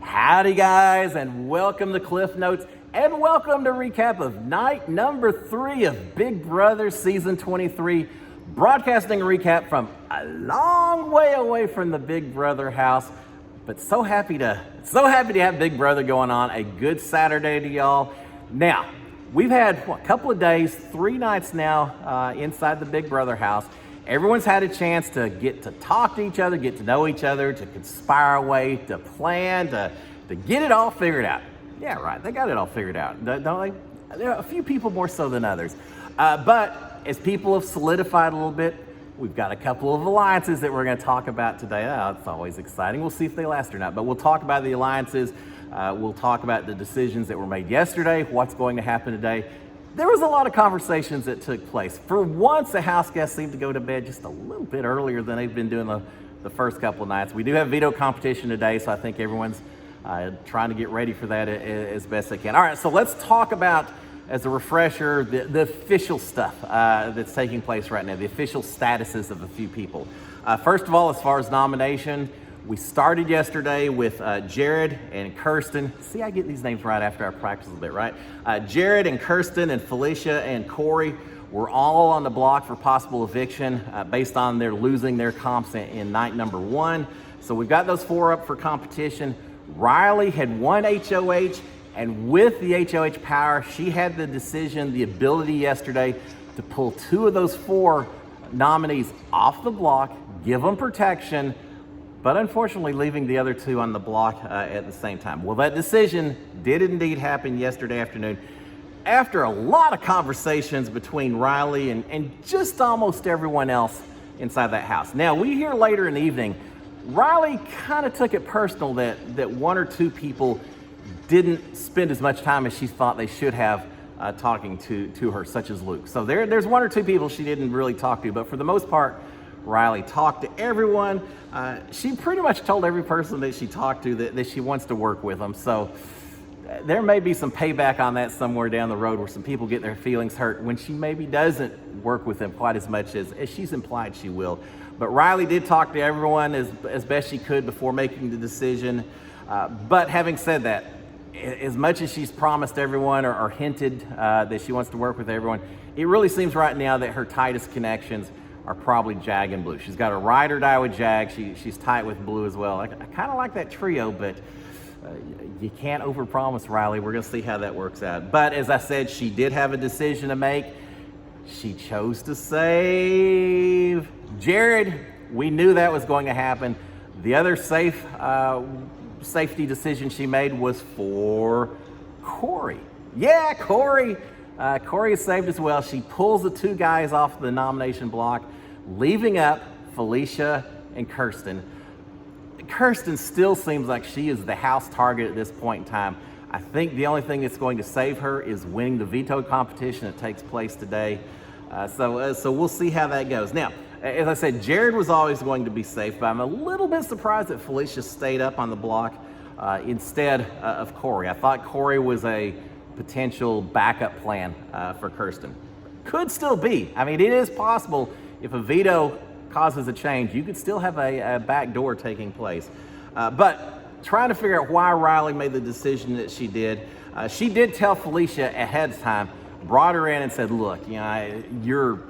Howdy guys, and welcome to Cliff Notes, and welcome to recap of night number 3 of Big Brother Season 23, broadcasting a recap from a long way away from the Big Brother house, but so happy to have Big Brother going on. A good Saturday to y'all. Now, we've had a couple of days, 3 nights now inside the Big Brother house. Everyone's had a chance to get to talk to each other, get to know each other, to conspire a way, to plan, to get it all figured out. Yeah, right, they got it all figured out, don't they? There are a few people more so than others. But as people have solidified a little bit, we've got a couple of alliances that we're gonna talk about today. It's always exciting. We'll see if they last or not, but we'll talk about the alliances. We'll talk about the decisions that were made yesterday, what's going to happen today. There was a lot of conversations that took place. For once, the house guests seemed to go to bed just a little bit earlier than they've been doing the first couple of nights. We do have veto competition today, so I think everyone's trying to get ready for that as best they can. All right, so let's talk about, as a refresher, the official stuff that's taking place right now, the official statuses of a few people. First of all, as far as nomination, we started yesterday with Jared and Kirsten. See, I get these names right after I practice a little bit, right? Jared and Kirsten and Felicia and Cory were all on the block for possible eviction based on their losing their comps in night number 1. So we've got those 4 up for competition. Riley had 1 HOH, and with the HOH power, she had the decision, the ability yesterday to pull 2 of those 4 nominees off the block, give them protection, but unfortunately leaving the other 2 on the block at the same time. Well, that decision did indeed happen yesterday afternoon after a lot of conversations between Riley and just almost everyone else inside that house. Now, we hear later in the evening, Riley kind of took it personal that 1 or 2 people didn't spend as much time as she thought they should have talking to her, such as Luke. So there's 1 or 2 people she didn't really talk to, but for the most part, Riley talked to everyone. She pretty much told every person that she talked to that she wants to work with them. So there may be some payback on that somewhere down the road where some people get their feelings hurt when she maybe doesn't work with them quite as much as she's implied she will. But Riley did talk to everyone as best she could before making the decision. But having said that, as much as she's promised everyone or hinted that she wants to work with everyone, it really seems right now that her tightest connections are probably Jag and Blue. She's got a ride or die with Jag. She's tight with Blue as well. I kind of like that trio, but you can't overpromise, Riley. We're gonna see how that works out. But as I said, she did have a decision to make. She chose to save Jared. We knew that was going to happen. The other safety decision she made was for Cory. Yeah, Cory. Cory is saved as well. She pulls the 2 guys off the nomination block, leaving up Felicia and Kirsten. Kirsten still seems like she is the house target at this point in time. I think the only thing that's going to save her is winning the veto competition that takes place today. So we'll see how that goes. Now, as I said, Jared was always going to be safe, but I'm a little bit surprised that Felicia stayed up on the block instead of Cory. I thought Cory was a potential backup plan for Kirsten. Could still be. I mean, it is possible if a veto causes a change, you could still have a back door taking place. But trying to figure out why Riley made the decision that she did tell Felicia ahead of time, brought her in and said, look, you're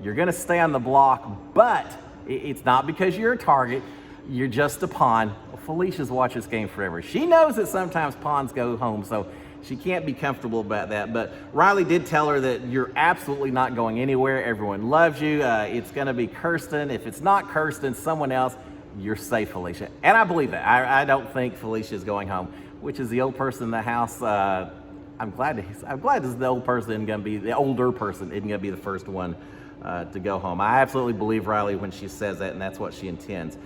gonna stay on the block, but it's not because you're a target, you're just a pawn. Well, Felicia's watched this game forever. She knows that sometimes pawns go home, so she can't be comfortable about that. But Riley did tell her that you're absolutely not going anywhere. Everyone loves you. It's going to be Kirsten. If it's not Kirsten, someone else, you're safe, Felicia. And I believe that. I don't think Felicia is going home, which is the old person in the house. I'm glad the older person isn't going to be the first one to go home. I absolutely believe Riley when she says that, and that's what she intends.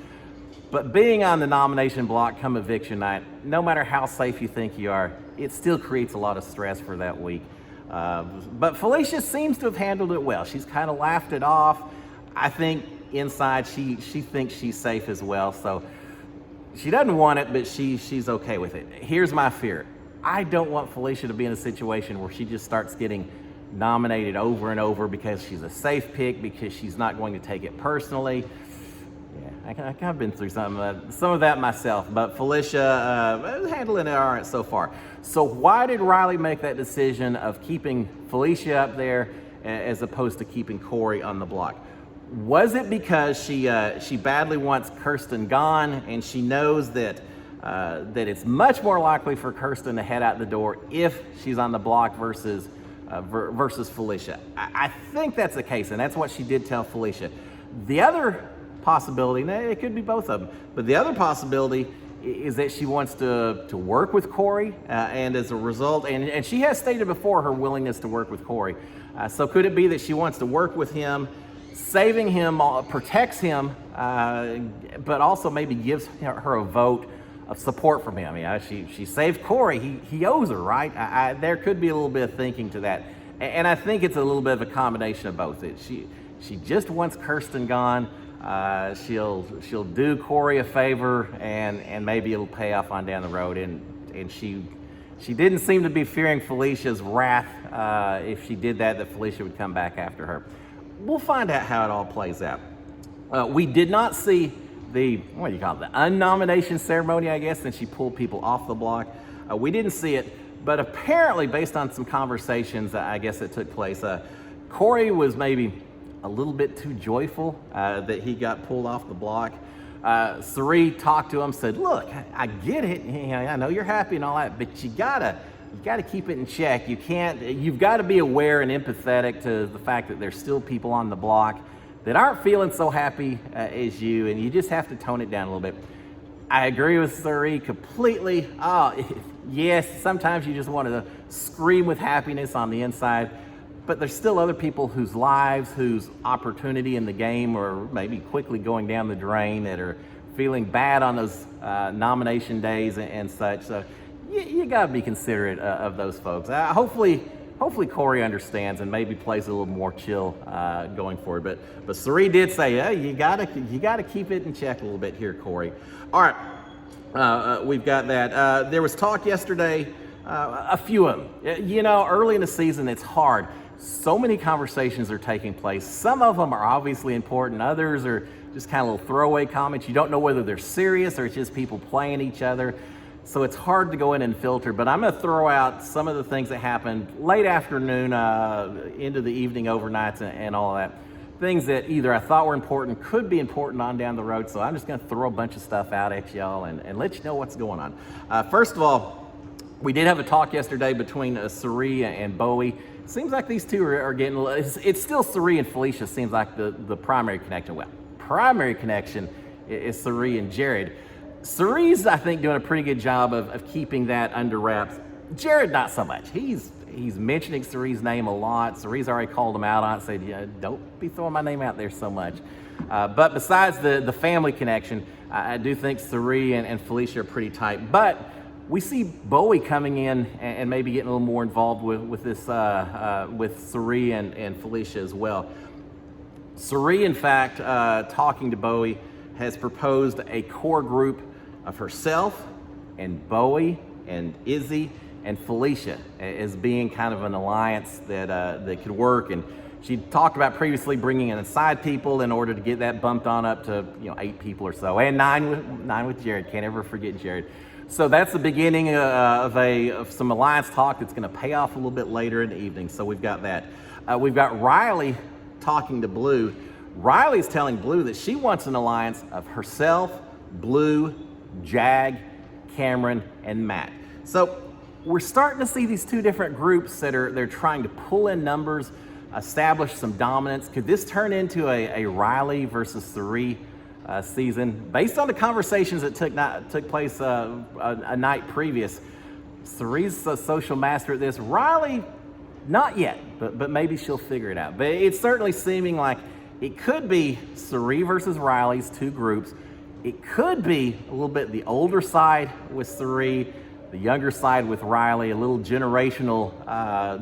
But being on the nomination block come eviction night, no matter how safe you think you are, it still creates a lot of stress for that week. But Felicia seems to have handled it well. She's kind of laughed it off. I think inside she thinks she's safe as well. So she doesn't want it, but she's okay with it. Here's my fear. I don't want Felicia to be in a situation where she just starts getting nominated over and over because she's a safe pick, because she's not going to take it personally. Yeah, I kind of been through some of that myself, but Felicia handling it all right so far. So why did Riley make that decision of keeping Felicia up there as opposed to keeping Cory on the block? Was it because she badly wants Kirsten gone, and she knows that it's much more likely for Kirsten to head out the door if she's on the block versus Felicia? I think that's the case, and that's what she did tell Felicia. The other possibility, it could be both of them, but the other possibility is that she wants to work with Cory, and as a result, and she has stated before her willingness to work with Cory. So could it be that she wants to work with him, saving him, protects him, but also maybe gives her a vote of support from him? She saved Cory. He owes her, right? There could be a little bit of thinking to that, and I think it's a little bit of a combination of both. She just wants Kirsten gone. She'll do Cory a favor, and maybe it'll pay off on down the road. And she didn't seem to be fearing Felicia's wrath if she did that Felicia would come back after her. We'll find out how it all plays out. We did not see the unnomination ceremony, I guess, since she pulled people off the block. We didn't see it, but apparently, based on some conversations, I guess that took place, Cory was maybe a little bit too joyful that he got pulled off the block. Cirie talked to him, said, "Look, I get it. I know you're happy and all that, but you gotta keep it in check. You've got to be aware and empathetic to the fact that there's still people on the block that aren't feeling so happy as you, and you just have to tone it down a little bit." I agree with Cirie completely. Yes, sometimes you just want to scream with happiness on the inside, but there's still other people whose lives, whose opportunity in the game are maybe quickly going down the drain, that are feeling bad on those nomination days and such. So you got to be considerate of those folks. Hopefully Cory understands and maybe plays a little more chill going forward. But Cirie did say, "Hey, you gotta keep it in check a little bit here, Cory." All right, we've got that. There was talk yesterday, a few of them. Early in the season, it's hard. So many conversations are taking place. Some of them are obviously important. Others are just kind of little throwaway comments. You don't know whether they're serious or it's just people playing each other. So it's hard to go in and filter. But I'm going to throw out some of the things that happened late afternoon, into the evening, overnights, and all of that. Things that either I thought were important, could be important on down the road. So I'm just going to throw a bunch of stuff out at y'all and let you know what's going on. First of all, we did have a talk yesterday between Cirie and Bowie. Seems like these two are getting, it's still Cirie and Felicia seems like the primary connection. Well, primary connection is Cirie and Jared. Cirie's, I think, doing a pretty good job of keeping that under wraps. Jared, not so much. He's mentioning Cirie's name a lot. Cirie's already called him out on it, said, "Yeah, don't be throwing my name out there so much." But besides the family connection, I do think Cirie and Felicia are pretty tight. But we see Bowie coming in and maybe getting a little more involved with this, with Cirie and Felicia as well. Cirie, in fact, talking to Bowie, has proposed a core group of herself and Bowie and Izzy and Felicia as being kind of an alliance that could work. And she talked about previously bringing in side people in order to get that bumped on up to 8 people or so, and nine with Jared. Can't ever forget Jared. So that's the beginning of some alliance talk that's going to pay off a little bit later in the evening. So we've got that. We've got Riley talking to Blue. Riley's telling Blue that she wants an alliance of herself, Blue, Jag, Cameron, and Matt. So we're starting to see these two different groups that they're trying to pull in numbers, establish some dominance. Could this turn into a Riley versus Cirie season? Based on the conversations that took place a night previous, Cirie's a social master at this. Riley, not yet, but maybe she'll figure it out. But it's certainly seeming like it could be Cirie versus Riley's two groups. It could be a little bit the older side with Cirie, the younger side with Riley, a little generational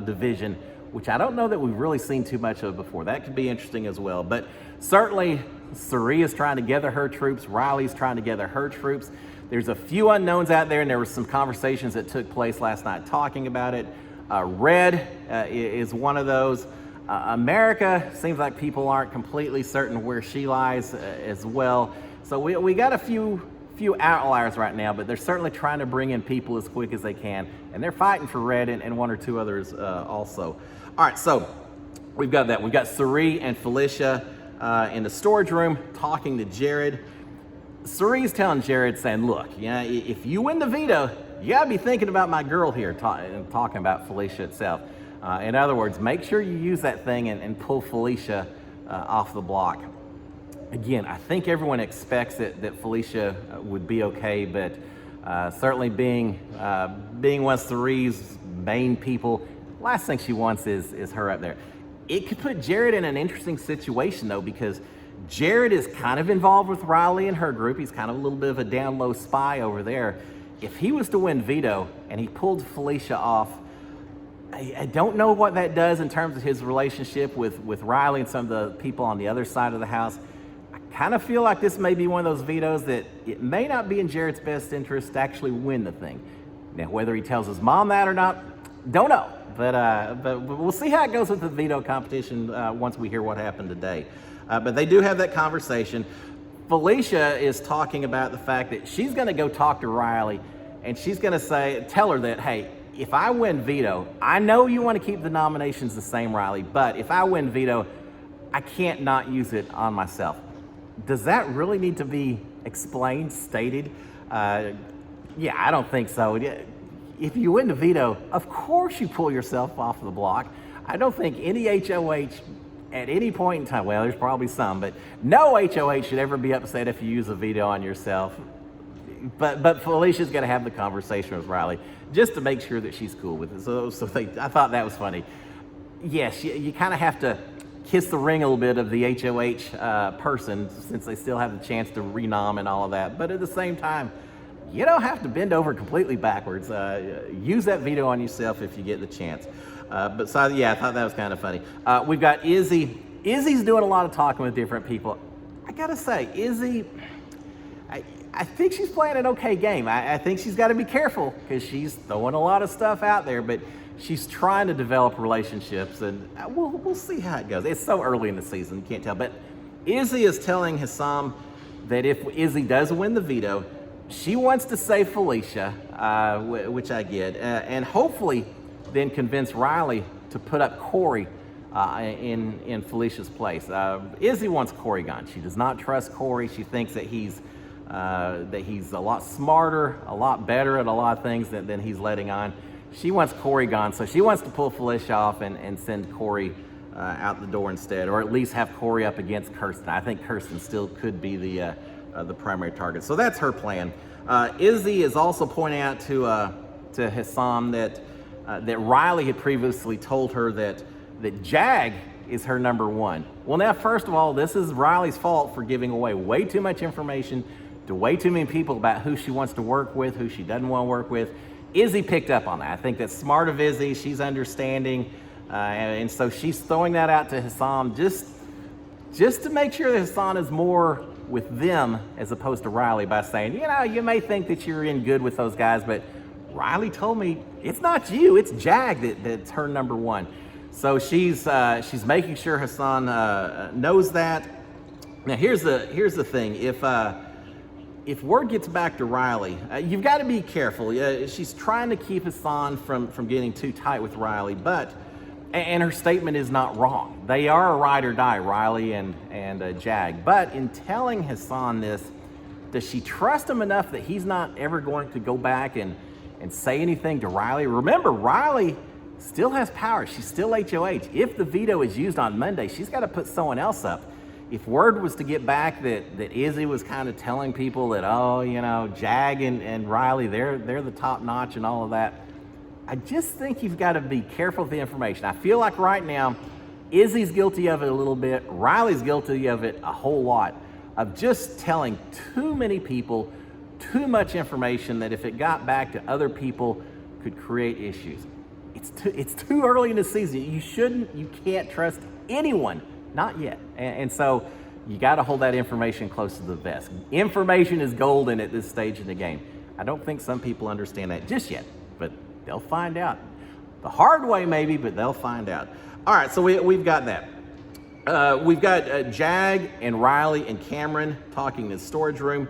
division, which I don't know that we've really seen too much of before. That could be interesting as well. But certainly Cirie is trying to gather her troops. Riley's trying to gather her troops. There's a few unknowns out there, and there were some conversations that took place last night talking about it. Red is one of those. America, seems like people aren't completely certain where she lies as well. So we got a few outliers right now, but they're certainly trying to bring in people as quick as they can, and they're fighting for red and one or two others also. All right, so we've got that. We've got Suri and Felicia in the storage room talking to Jared. Suri's telling Jared, saying, look, if you win the veto, you gotta be thinking about my girl here, talking about Felicia itself. In other words, make sure you use that thing and pull Felicia off the block. Again, I think everyone expects that Felicia would be okay, but certainly being one of Suri's main people, last thing she wants is her up there. It could put Jared in an interesting situation though, because Jared is kind of involved with Riley and her group. He's kind of a little bit of a down low spy over there. If he was to win veto and he pulled Felicia off, I don't know what that does in terms of his relationship with Riley and some of the people on the other side of the house. Kind of feel like this may be one of those vetoes that it may not be in Jared's best interest to actually win the thing. Now, whether he tells his mom that or not, don't know. But we'll see how it goes with the veto competition once we hear what happened today. But they do have that conversation. Felicia is talking about the fact that she's going to go talk to Riley, and she's going to tell her that, hey, if I win veto, I know you want to keep the nominations the same, Riley, but if I win veto, I can't not use it on myself. Does that really need to be explained, stated? Yeah, I don't think so. If you win the veto, of course you pull yourself off the block. I don't think any HOH at any point in time, well, there's probably some, but no HOH should ever be upset if you use a veto on yourself. But Felicia's going to have the conversation with Riley just to make sure that she's cool with it. So I thought that was funny. Yes, you kind of have to kiss the ring a little bit of the HOH person, since they still have the chance to renom and all of that. But at the same time, you don't have to bend over completely backwards. Use that veto on yourself if you get the chance. Yeah, I thought that was kind of funny. We've got Izzy. Izzy's doing a lot of talking with different people. I gotta say, Izzy, I think she's playing an okay game. I think she's got to be careful because she's throwing a lot of stuff out there, but she's trying to develop relationships, and we'll see how it goes. It's so early in the season, you can't tell. But Izzy is telling Hassam that if Izzy does win the veto, she wants to save Felicia, which I get, and hopefully then convince Riley to put up Cory in Felicia's place. Izzy wants Cory gone. She does not trust Cory. She thinks that he's a lot smarter, a lot better at a lot of things than he's letting on. She wants Cory gone, so she wants to pull Felicia off and send Cory out the door instead, or at least have Cory up against Kirsten. I think Kirsten still could be the primary target. So that's her plan. Izzy is also pointing out to Hassam that Riley had previously told her that Jag is her number one. Well, now, first of all, this is Riley's fault for giving away way too much information to way too many people about who she wants to work with, who she doesn't want to work with. Izzy picked up on that. I think that's smart of Izzy. She's understanding. And so she's throwing that out to Hassam just to make sure that Hassan is more with them as opposed to Riley, by saying, you may think that you're in good with those guys, but Riley told me it's not you, it's Jag that's her number one. So she's making sure Hassan knows that. Now here's the thing. If word gets back to Riley, you've got to be careful. She's trying to keep Hassan from getting too tight with Riley, and her statement is not wrong. They are a ride or die, Riley and Jag. But in telling Hassan this, does she trust him enough that he's not ever going to go back and say anything to Riley? Remember, Riley still has power. She's still HOH. If the veto is used on Monday, she's got to put someone else up. If word was to get back that Izzy was kind of telling people that, Jag and Riley, they're the top notch and all of that, I just think you've got to be careful with the information. I feel like right now, Izzy's guilty of it a little bit. Riley's guilty of it a whole lot, of just telling too many people too much information that if it got back to other people could create issues. It's too early in the season. You can't trust anyone, not yet. And so you got to hold that information close to the vest. Information is golden at this stage in the game. I don't think some people understand that just yet, but they'll find out. The hard way maybe, but they'll find out. All right, so we've got that. We've got Jag and Riley and Cameron talking in the storage room.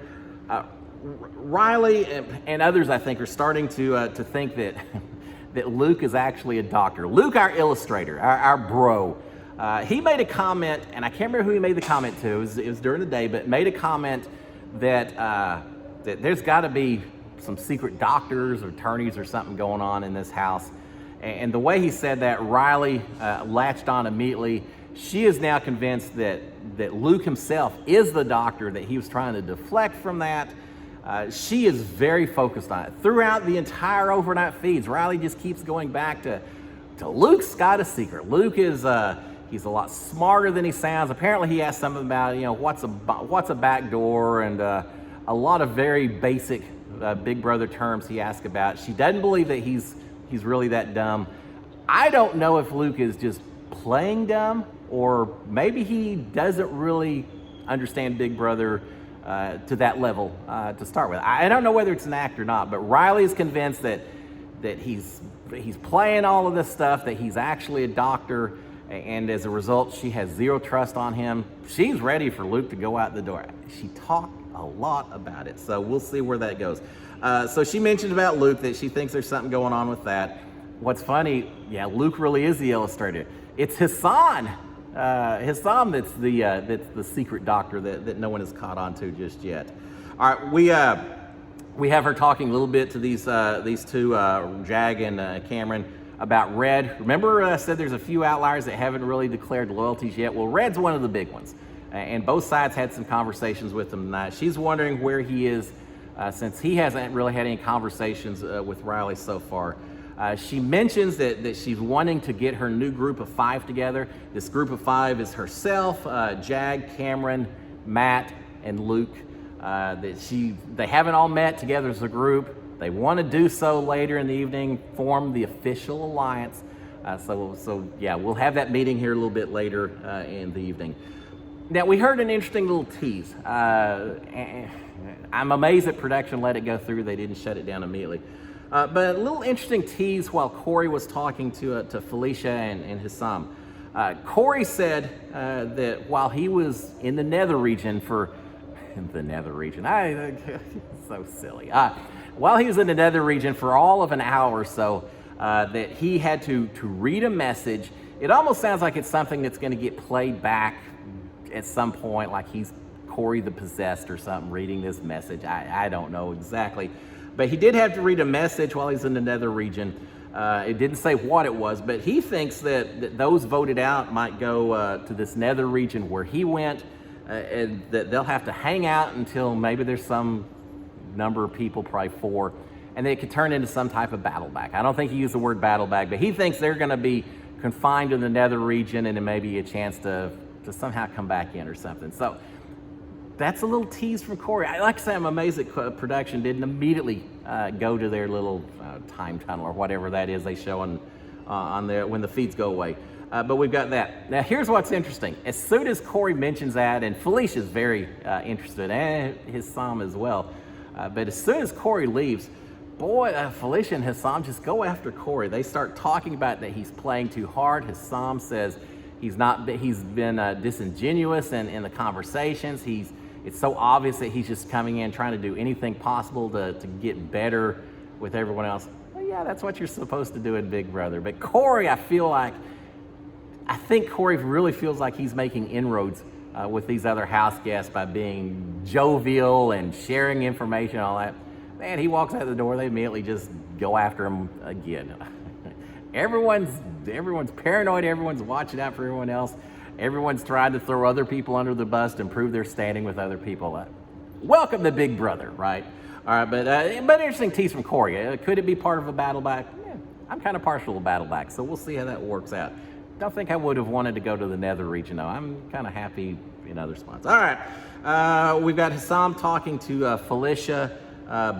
Riley and others, I think, are starting to think that that Luke is actually a doctor. Luke, our illustrator, our bro, he made a comment, and I can't remember who he made the comment to. It was during the day, but made a comment that that there's got to be some secret doctors or attorneys or something going on in this house. And the way he said that, Riley latched on immediately. She is now convinced that Luke himself is the doctor, that he was trying to deflect from that. She is very focused on it. Throughout the entire overnight feeds, Riley just keeps going back to Luke's got a secret. Luke is he's a lot smarter than he sounds. Apparently he asked something about, what's a back door, and a lot of very basic Big Brother terms he asked about. She doesn't believe that he's really that dumb. I don't know if Luke is just playing dumb, or maybe he doesn't really understand Big Brother to that level to start with. I don't know whether it's an act or not, but Riley is convinced that he's playing all of this stuff, that he's actually a doctor, and as a result, she has zero trust on him. She's ready for Luke to go out the door. She talked a lot about it, so we'll see where that goes. So she mentioned about Luke, that she thinks there's something going on with that. What's funny, yeah, Luke really is the illustrator. It's Hassan. Hassan that's the secret doctor that no one has caught on to just yet. All right, we have her talking a little bit to these two, Jag and Cameron, about Red. Remember I said there's a few outliers that haven't really declared loyalties yet? Well, Red's one of the big ones. And both sides had some conversations with him tonight. She's wondering where he is since he hasn't really had any conversations with Riley so far. She mentions that she's wanting to get her new group of 5 together. This group of 5 is herself, Jag, Cameron, Matt, and Luke. They haven't all met together as a group. They want to do so later in the evening, form the official alliance. So yeah, we'll have that meeting here a little bit later in the evening. Now, we heard an interesting little tease. I'm amazed that production let it go through. They didn't shut it down immediately. But a little interesting tease while Cory was talking to Felicia and Hissam. Cory said that while he was in the nether region so silly. While he was in the nether region for all of an hour or so, that he had to read a message. It almost sounds like it's something that's going to get played back at some point, like he's Cory the Possessed or something, reading this message. I don't know exactly. But he did have to read a message while he's in the nether region. It didn't say what it was, but he thinks that those voted out might go to this nether region where he went, and that they'll have to hang out until maybe there's some number of people, probably 4, and they could turn into some type of battle back. I don't think he used the word battle back, but he thinks they're going to be confined in the nether region, and it may be a chance to somehow come back in or something. So that's a little tease from Cory. Like I say, I'm amazed that production didn't immediately go to their little time tunnel or whatever that is they show on there when the feeds go away. But we've got that. Now, here's what's interesting. As soon as Cory mentions that, and Felicia's very interested, and Hissam as well, but as soon as Cory leaves, boy, Felicia and Hissam just go after Cory. They start talking about that he's playing too hard. Hissam says he's been disingenuous in the conversations. It's so obvious that he's just coming in trying to do anything possible to get better with everyone else. Well, yeah, that's what you're supposed to do in Big Brother. But Cory, I think Cory really feels like he's making inroads with these other house guests by being jovial and sharing information and all that. Man, he walks out the door, they immediately just go after him again. Everyone's paranoid, everyone's watching out for everyone else. Everyone's trying to throw other people under the bus to improve their standing with other people. Welcome to Big Brother, right? All right, but interesting tease from Cory. Could it be part of a battle back? Yeah, I'm kind of partial to battle back, so we'll see how that works out. Don't think I would have wanted to go to the nether region, though. I'm kind of happy in other spots. All right, we've got Hissam talking to Felicia,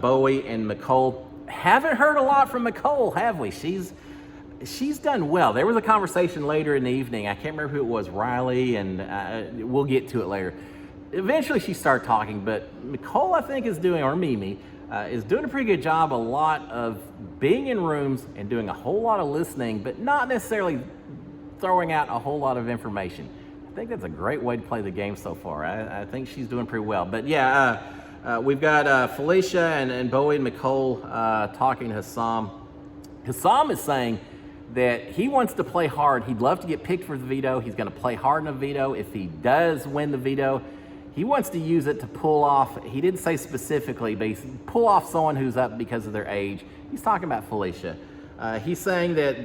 Bowie, and Nicole. Haven't heard a lot from Nicole, have we? She's done well. There was a conversation later in the evening. I can't remember who it was, Riley, and we'll get to it later. Eventually she started talking, but Nicole, I think, is doing a pretty good job, a lot of being in rooms and doing a whole lot of listening, but not necessarily throwing out a whole lot of information. I I think that's a great way to play the game so far. I think she's doing pretty well. But yeah, we've got Felicia and Bowie and Nicole talking to Hassam. Hassam is saying that he wants to play hard. He'd love to get picked for the veto. He's going to play hard in a veto. If he does win the veto, he wants to use it to pull off, he didn't say specifically, but pull off someone who's up because of their age. He's talking about Felicia. He's saying that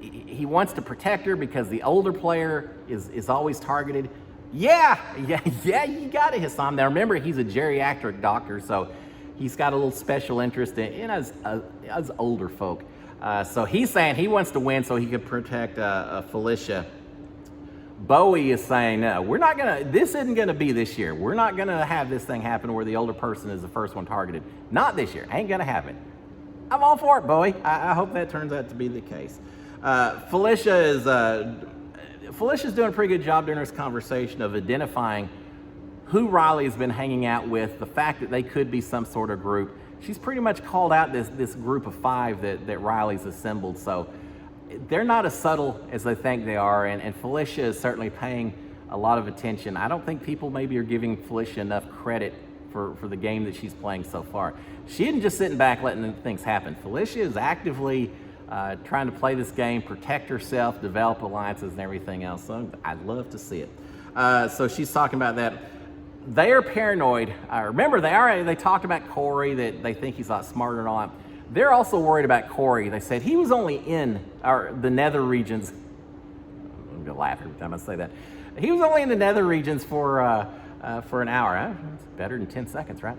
he wants to protect her because the older player is always targeted. Yeah, you got it, Hassam. Now remember, he's a geriatric doctor, so he's got a little special interest in us older folk. So he's saying he wants to win so he can protect Felicia. Bowie is saying, no, this isn't gonna be this year. We're not gonna have this thing happen where the older person is the first one targeted. Not this year, ain't gonna happen. I'm all for it, Bowie. I hope that turns out to be the case. Felicia's doing a pretty good job during this conversation of identifying who Riley's been hanging out with, the fact that they could be some sort of group. She's pretty much called out this group of 5 that Riley's assembled. So they're not as subtle as they think they are, and Felicia is certainly paying a lot of attention. I don't think people maybe are giving Felicia enough credit for the game that she's playing so far. She isn't just sitting back letting things happen. Felicia is actively trying to play this game, protect herself, develop alliances and everything else. So I'd love to see it. So she's talking about that. They are paranoid. Remember, they talked about Cory, that they think he's a lot smarter and all that. They're also worried about Cory. They said he was only in the nether regions. I'm gonna laugh every time I say that. He was only in the nether regions for an hour. Huh? It's better than 10 seconds, right?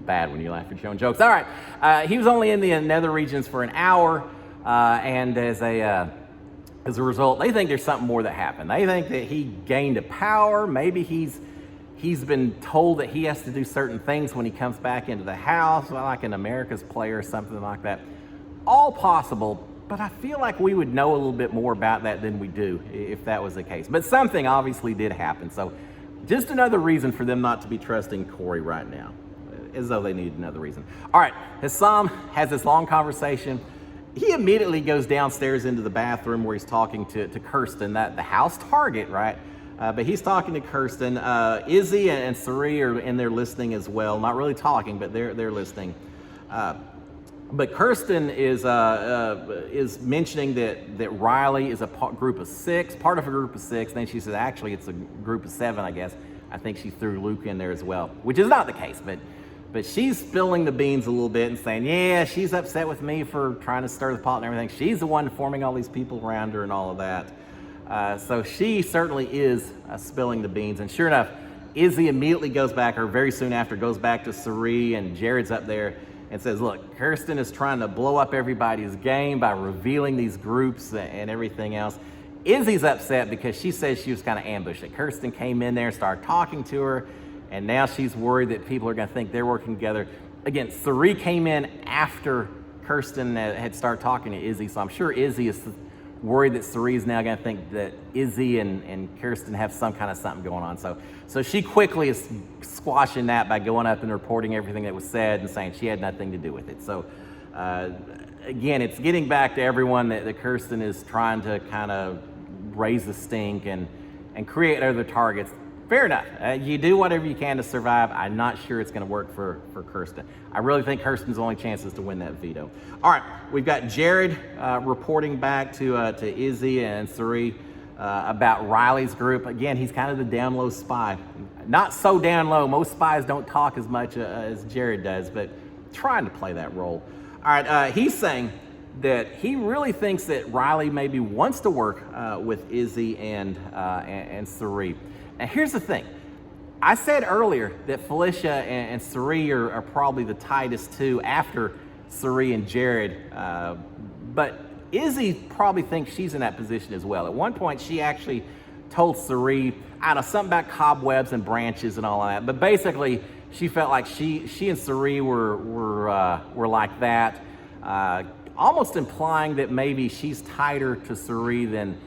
Bad when you laugh at your own jokes. All right, he was only in the nether regions for an hour, and as a result, they think there's something more that happened. They think that he gained a power. Maybe he's been told that he has to do certain things when he comes back into the house, like an America's player or something like that. All possible, but I feel like we would know a little bit more about that than we do if that was the case. But something obviously did happen, so just another reason for them not to be trusting Cory right now, as though they needed another reason. All right, Hassam has this long conversation. He immediately goes downstairs into the bathroom where he's talking to Kirsten, the house target, right? But he's talking to Kirsten. Izzy and Sari are in there listening as well. Not really talking, but they're listening. But Kirsten is mentioning that Riley is a group of 6, part of a group of 6. And then she says, actually, it's a group of 7, I guess. I think she threw Luke in there as well, which is not the case. But she's spilling the beans a little bit and saying, yeah, she's upset with me for trying to stir the pot and everything. She's the one forming all these people around her and all of that. So she certainly is spilling the beans. And sure enough, Izzy immediately goes back, or very soon after, goes back to Sari, and Jared's up there and says, look, Kirsten is trying to blow up everybody's game by revealing these groups and everything else. Izzy's upset because she says she was kind of ambushed. That Kirsten came in there and started talking to her, and now she's worried that people are going to think they're working together. Again, Sari came in after Kirsten had started talking to Izzy, so I'm sure Izzy is worried that Sari is now going to think that Izzy and Kirsten have some kind of something going on. So she quickly is squashing that by going up and reporting everything that was said and saying she had nothing to do with it. So again, it's getting back to everyone that Kirsten is trying to kind of raise the stink and create other targets. Fair enough. You do whatever you can to survive. I'm not sure it's going to work for Kirsten. I really think Kirsten's only chance is to win that veto. All right, we've got Jared reporting back to Izzy and Sari about Riley's group. Again, he's kind of the down low spy. Not so down low. Most spies don't talk as much as Jared does, but trying to play that role. All right, he's saying that he really thinks that Riley maybe wants to work with Izzy and Sari. Now, here's the thing. I said earlier that Felicia and Sari are probably the tightest two after Sari and Jared, but Izzy probably thinks she's in that position as well. At one point, she actually told Sari, I don't know, something about cobwebs and branches and all of that, but basically, she felt like she and Sari were like that, almost implying that maybe she's tighter to Sari than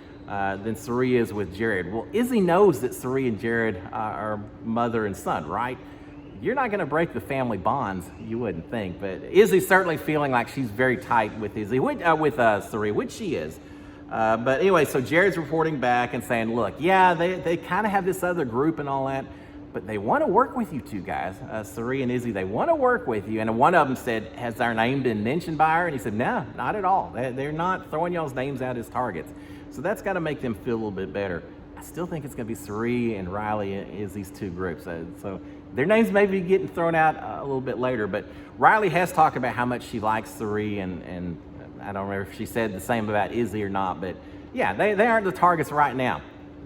Sari is with Jared. Well, Izzy knows that Sari and Jared are mother and son, right? You're not going to break the family bonds, you wouldn't think. But Izzy's certainly feeling like she's very tight with Izzy, with Sari, which she is. But anyway, so Jared's reporting back and saying, look, yeah, they kind of have this other group and all that, but they want to work with you two guys, Sari and Izzy. They want to work with you. And one of them said, has our name been mentioned by her? And he said, no, not at all. They're not throwing y'all's names out as targets. So that's got to make them feel a little bit better. I still think it's going to be Sari and Riley is these two groups. So their names may be getting thrown out a little bit later, but Riley has talked about how much she likes Sari, and I don't remember if she said the same about Izzy or not, but yeah, they aren't the targets right now.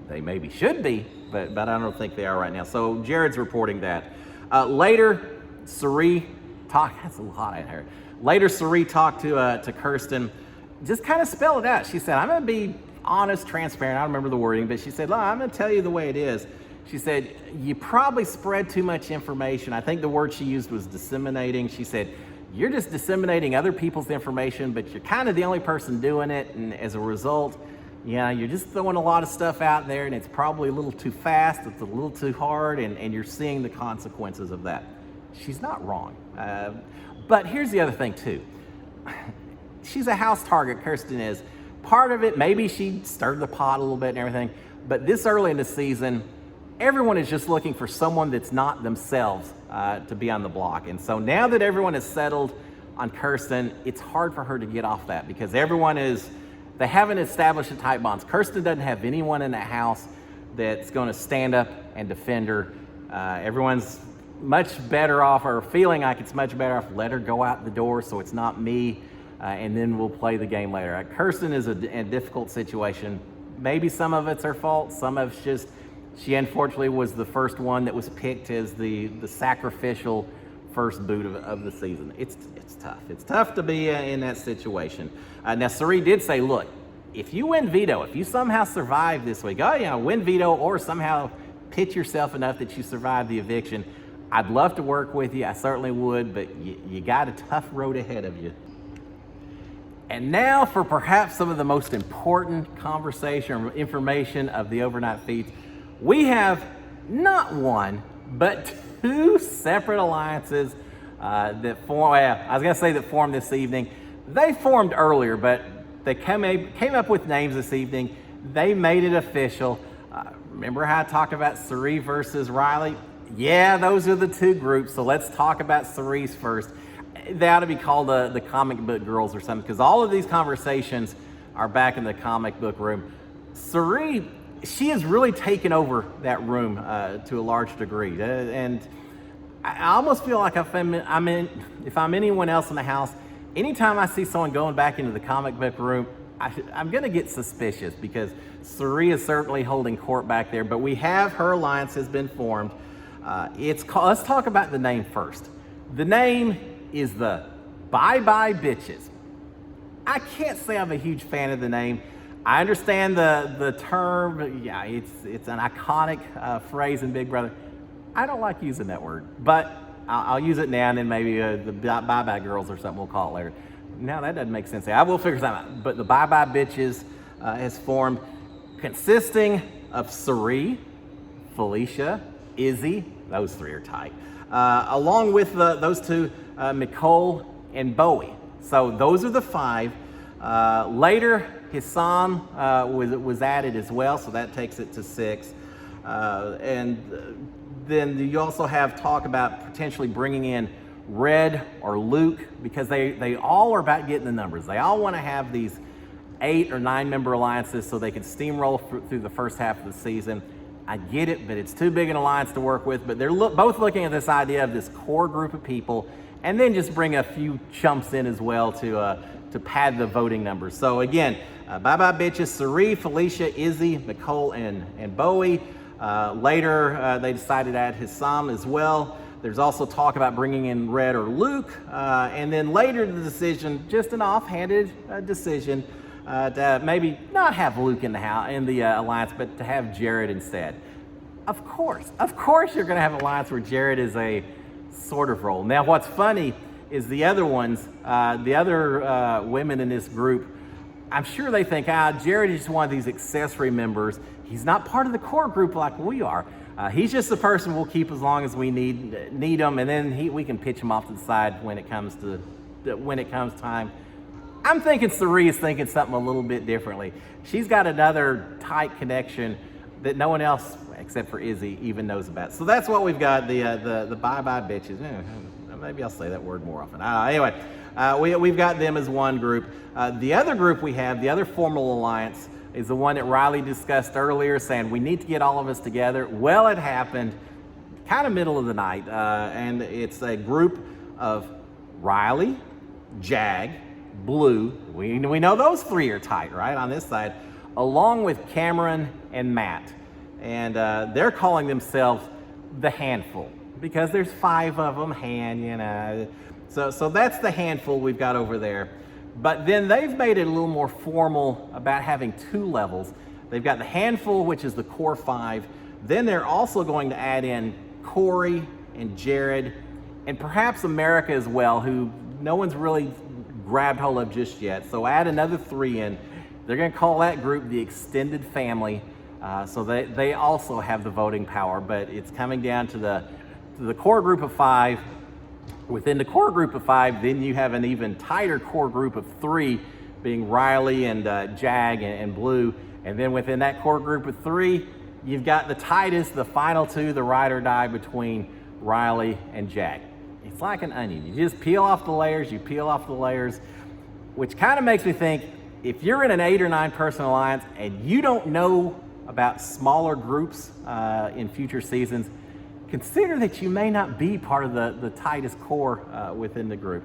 They maybe should be, but I don't think they are right now. So Jared's reporting that. Later, Sari talked, that's a lot in her. Later, Sari talked to Kirsten, just kind of spell it out. She said, I'm going to be honest, transparent. I don't remember the wording, but she said, look, I'm going to tell you the way it is. She said, you probably spread too much information. I think the word she used was disseminating. She said, you're just disseminating other people's information, but you're kind of the only person doing it. And as a result, yeah, you're just throwing a lot of stuff out there, and it's probably a little too fast. It's a little too hard, and you're seeing the consequences of that. She's not wrong. But here's the other thing, too. She's a house target, Kirsten is. Part of it, maybe she stirred the pot a little bit and everything, but this early in the season, everyone is just looking for someone that's not themselves to be on the block. And so now that everyone is settled on Kirsten, it's hard for her to get off that because they haven't established a tight bonds. Kirsten doesn't have anyone in that house that's going to stand up and defend her. Everyone's much better off, or feeling like it's much better off, let her go out the door so it's not me, and then we'll play the game later. Kirsten is in a difficult situation. Maybe some of it's her fault, some of it's just she unfortunately was the first one that was picked as the sacrificial first boot of the season. It's tough. It's tough to be in that situation. Now, Sari did say, look, if you win veto, if you somehow survive this week, win veto or somehow pitch yourself enough that you survive the eviction, I'd love to work with you. I certainly would, but you got a tough road ahead of you. And now for perhaps some of the most important conversation or information of the overnight feeds. We have not one, but two separate alliances that formed this evening. They formed earlier, but they came up with names this evening. They made it official. Remember how I talked about Sari versus Riley? Yeah, those are the two groups. So let's talk about Sari's first. They ought to be called the comic book girls or something, because all of these conversations are back in the comic book room. Sari, she has really taken over that room to a large degree. And I almost feel like if I'm anyone else in the house, anytime I see someone going back into the comic book room, I'm going to get suspicious because Sari is certainly holding court back there. But we have, her alliance has been formed. Let's talk about the name first. The name is the Bye Bye Bitches. I can't say I'm a huge fan of the name. I understand the term. Yeah, it's an iconic phrase in Big Brother. I don't like using that word, but I'll use it now and then. Maybe the Bye Bye Girls or something we'll call it later. Now that doesn't make sense. I will figure something out. But the Bye Bye Bitches has formed, consisting of Sari, Felicia, Izzy. Those three are tight. Along with those two, Nicole and Bowie. So those are the five. Later, Hissam was added as well, so that takes it to 6. And then you also have talk about potentially bringing in Red or Luke, because they all are about getting the numbers. They all want to have these 8 or 9 member alliances so they can steamroll through the first half of the season. I get it, but it's too big an alliance to work with. But they're both looking at this idea of this core group of people, and then just bring a few chumps in as well to pad the voting numbers. So again, Bye Bye Bitches, Sari, Felicia, Izzy, Nicole, and Bowie. Later, they decided to add Hissam as well. There's also talk about bringing in Red or Luke. And then later the decision, just an offhanded decision, to maybe not have Luke in the alliance, but to have Jared instead. Of course you're going to have an alliance where Jared is a sort of role. Now, what's funny is the other ones, the other women in this group, I'm sure they think, Jared is just one of these accessory members. He's not part of the core group like we are. He's just the person we'll keep as long as we need him, and then we can pitch him off to the side when it comes time. I'm thinking Sari is thinking something a little bit differently. She's got another tight connection that no one else, except for Izzy, even knows about. So that's what we've got, the bye-bye bitches. Maybe I'll say that word more often. Anyway, we've got them as one group. The other group we have, the other formal alliance, is the one that Riley discussed earlier, saying we need to get all of us together. Well, it happened kind of middle of the night, and it's a group of Riley, Jag, Blue. We know those three are tight, right, on this side, along with Cameron and Matt. And they're calling themselves the Handful because there's 5 of them, So that's the Handful we've got over there. But then they've made it a little more formal about having 2 levels. They've got the Handful, which is the core 5. Then they're also going to add in Cory and Jared and perhaps America as well, who no one's really grabbed hold of just yet. So add another 3 in. They're going to call that group the Extended Family. So they also have the voting power, but it's coming down to the core group of 5. Within the core group of 5, then you have an even tighter core group of 3, being Riley and Jag and Blue. And then within that core group of 3, you've got the tightest, the final 2, the ride or die between Riley and Jag. It's like an onion. You just peel off the layers, which kind of makes me think, if you're in an 8 or 9 person alliance and you don't know about smaller groups in future seasons, consider that you may not be part of the tightest core within the group.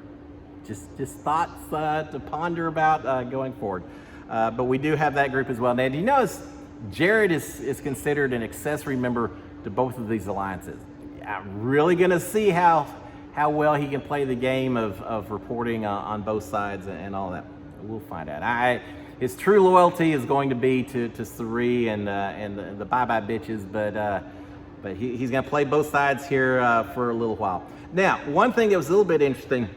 Just thoughts to ponder about going forward. But we do have that group as well. Now, do you notice Jared is considered an accessory member to both of these alliances? I'm really going to see how well he can play the game of reporting on both sides and all that. We'll find out. His true loyalty is going to be to Sari and the bye-bye bitches, but he's going to play both sides here for a little while. Now, one thing that was a little bit interesting,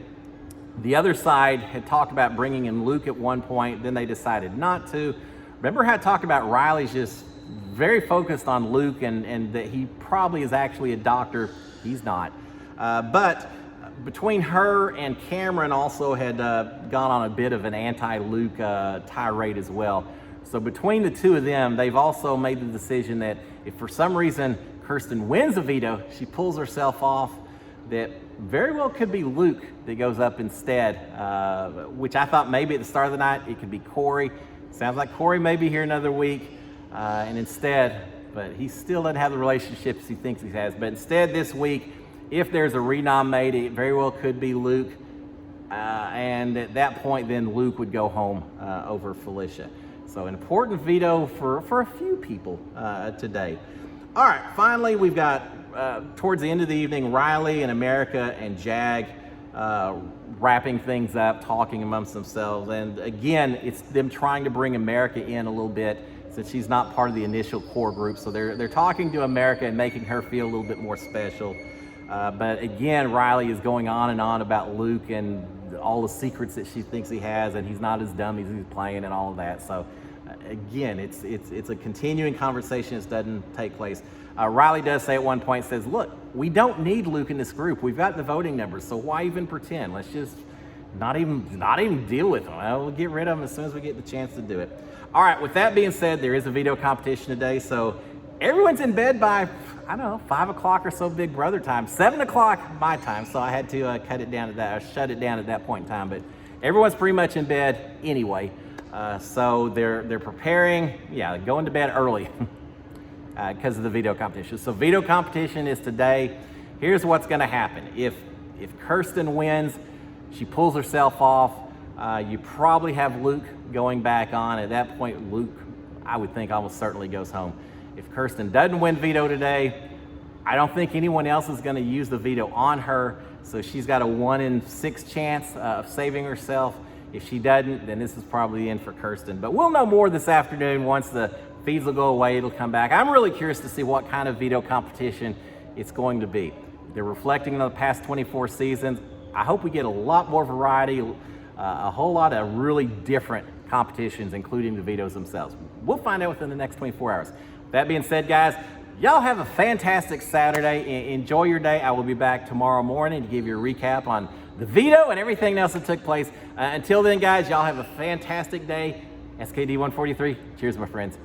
the other side had talked about bringing in Luke at one point, then they decided not to. Remember how I talked about Riley's just very focused on Luke and that he probably is actually a doctor. He's not. But between her and Cameron also had gone on a bit of an anti-Luke tirade as well. So between the 2 of them, they've also made the decision that if for some reason Kirsten wins a veto, she pulls herself off, that very well could be Luke that goes up instead, which I thought maybe at the start of the night it could be Cory. Sounds like Cory may be here another week, and instead, but he still doesn't have the relationships he thinks he has. But instead this week, if there's a renom made, it very well could be Luke, and at that point then Luke would go home over Felicia. So an important veto for a few people today. All right, finally we've got towards the end of the evening, Riley and America and Jag wrapping things up, talking amongst themselves. And again, it's them trying to bring America in a little bit since she's not part of the initial core group. So they're talking to America and making her feel a little bit more special. But again, Riley is going on and on about Luke and all the secrets that she thinks he has, and he's not as dumb as he's playing and all of that. So again, it's a continuing conversation that doesn't take place. Riley does say at one point, says, look, we don't need Luke in this group. We've got the voting numbers, so why even pretend? Let's just not even deal with them. We'll get rid of them as soon as we get the chance to do it. All right, with that being said, there is a veto competition today, so everyone's in bed by, 5 o'clock or so Big Brother time, 7 o'clock my time, so I had to shut it down at that point in time, but everyone's pretty much in bed anyway. So they're preparing, going to bed early because of the veto competition. So veto competition is today. Here's what's going to happen. If Kirsten wins, she pulls herself off. You probably have Luke going back on. At that point, Luke, I would think, almost certainly goes home. If Kirsten doesn't win veto today, I don't think anyone else is going to use the veto on her. So she's got a 1 in 6 chance of saving herself. If she doesn't, then this is probably the end for Kirsten. But we'll know more this afternoon. Once the feeds will go away, it'll come back. I'm really curious to see what kind of veto competition it's going to be. They're reflecting on the past 24 seasons. I hope we get a lot more variety, a whole lot of really different competitions, including the vetoes themselves. We'll find out within the next 24 hours. That being said, guys, Y'all have a fantastic Saturday. Enjoy your day. I will be back tomorrow morning to give you a recap on the veto and everything else that took place. Until then, guys, y'all have a fantastic day. SKD 143. Cheers, my friends.